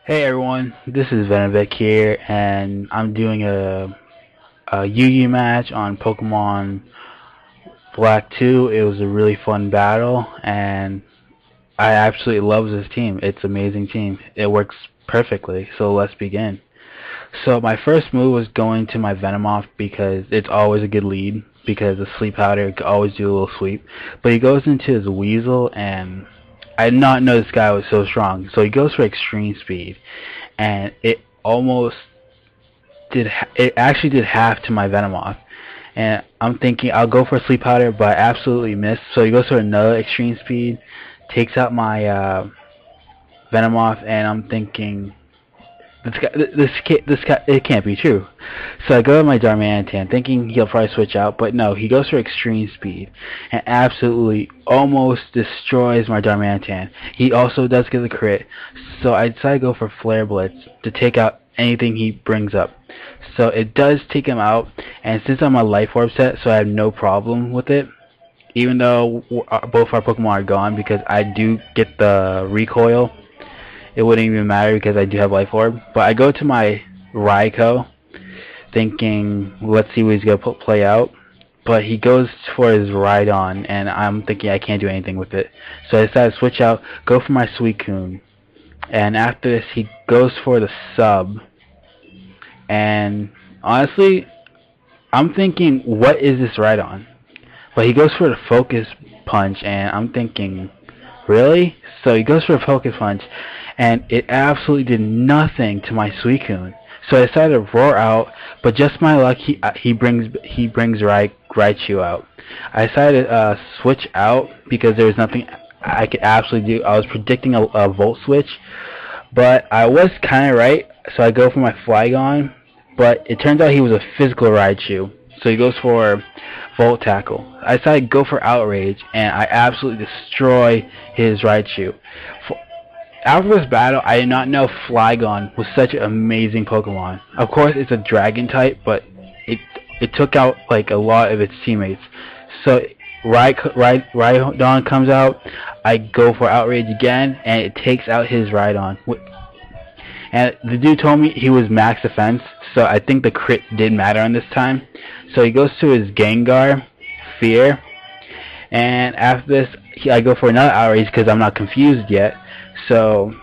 Hey everyone, this is Venovec here, and I'm doing a Yu-Gi match on Pokemon Black 2. It was a really fun battle, and I absolutely love this team. It's an amazing team. It works perfectly, so let's begin. So my first move was going to my Venomoth because it's always a good lead, because the Sleep Powder could always do a little sweep. But he goes into his Weasel, and I did not know this guy was so strong. So he goes for extreme speed, and it actually did half to my Venomoth. And I'm thinking I'll go for Sleep Powder, but I absolutely missed. So he goes for another extreme speed, takes out my Venomoth, and I'm thinking this guy, it can't be true. So I go to my Darmanitan thinking he'll probably switch out, but no, he goes for extreme speed and absolutely almost destroys my Darmanitan. He also does get the crit, so I decide to go for Flare Blitz to take out anything he brings up. So it does take him out, and since I'm a Life Orb set, so I have no problem with it, even though both our Pokemon are gone, because I do get the recoil. It wouldn't even matter because I do have Life Orb. But I go to my Raikou thinking, let's see what he's going to play out. But he goes for his Rhydon, and I'm thinking I can't do anything with it. So I decide to switch out, go for my Suicune. And after this, he goes for the sub. And honestly, I'm thinking, what is this Rhydon? But he goes for the Focus Punch, and I'm thinking, really? So he goes for a Focus Punch, and it absolutely did nothing to my Suicune. So I decided to roar out, but just my luck, he brings Raichu out. I decided to switch out because there was nothing I could absolutely do. I was predicting a Volt Switch, but I was kind of right. So I go for my Flygon, but it turns out he was a physical Raichu. So he goes for Volt Tackle. I decided to go for Outrage, and I absolutely destroy his Raichu. After this battle, I did not know Flygon was such an amazing Pokemon. Of course, it's a Dragon type, but it took out like a lot of its teammates. So Rhydon comes out, I go for Outrage again, and it takes out his Rhydon. And the dude told me he was max defense, so I think the crit did matter on this time. So he goes to his Gengar, Fear, and after this, I go for another Outrage because I'm not confused yet. So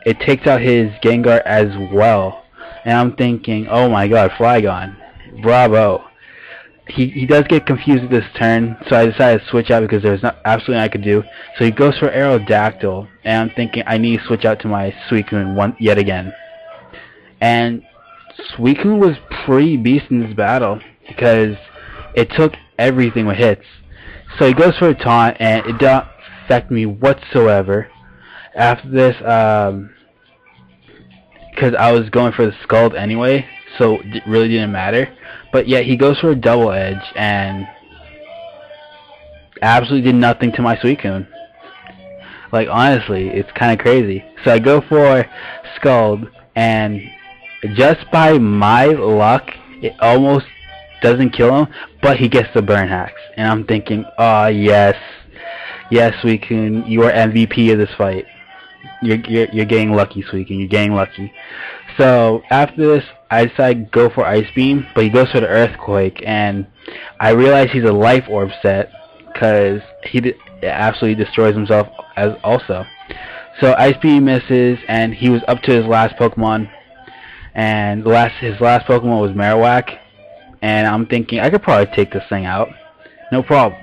it takes out his Gengar as well, and I'm thinking, oh my god, Flygon, bravo. He does get confused at this turn, so I decided to switch out because there's absolutely nothing I could do. So he goes for Aerodactyl, and I'm thinking I need to switch out to my Suicune yet again. And Suicune was pretty beast in this battle because it took everything with hits. So he goes for a taunt, and it didn't affect me whatsoever. After this, because I was going for the Scald anyway, so it really didn't matter. But yeah, he goes for a Double Edge, and absolutely did nothing to my Suicune. Like, honestly, it's kind of crazy. So I go for Scald, and just by my luck, it almost doesn't kill him, but he gets the Burn Hacks. And I'm thinking, oh yes, yes, Suicune, you are MVP of this fight. You're getting lucky, Suicune. You're getting lucky. So after this, I decide to go for Ice Beam, but he goes for the Earthquake, and I realize he's a Life Orb set because he absolutely destroys himself as also. So Ice Beam misses, and he was up to his last Pokemon, and his last Pokemon was Marowak, and I'm thinking I could probably take this thing out, no problem.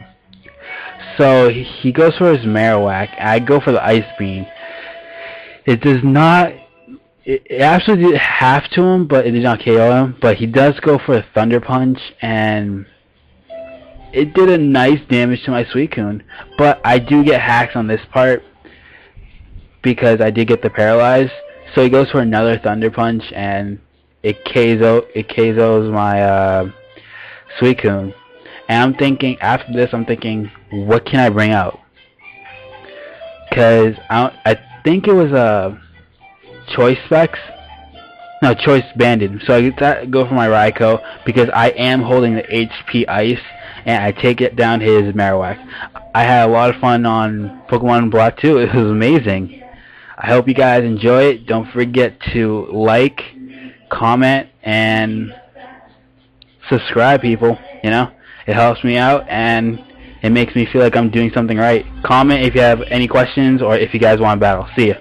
So he goes for his Marowak, and I go for the Ice Beam. It does not. It actually did half to him, but it did not KO him. But he does go for a Thunder Punch, and it did a nice damage to my Suicune. But I do get hacks on this part because I did get the Paralyze. So he goes for another Thunder Punch, and it KOs my Suicune. And I'm thinking, after this, I'm thinking, what can I bring out? Because I think it was a Choice Specs. No, Choice Banded. So I go for my Raikou because I am holding the HP Ice, and I take it down his Marowak. I had a lot of fun on Pokemon Black 2. It was amazing. I hope you guys enjoy it. Don't forget to like, comment, and subscribe, people. You know, it helps me out and it makes me feel like I'm doing something right. Comment if you have any questions or if you guys want to battle. See ya.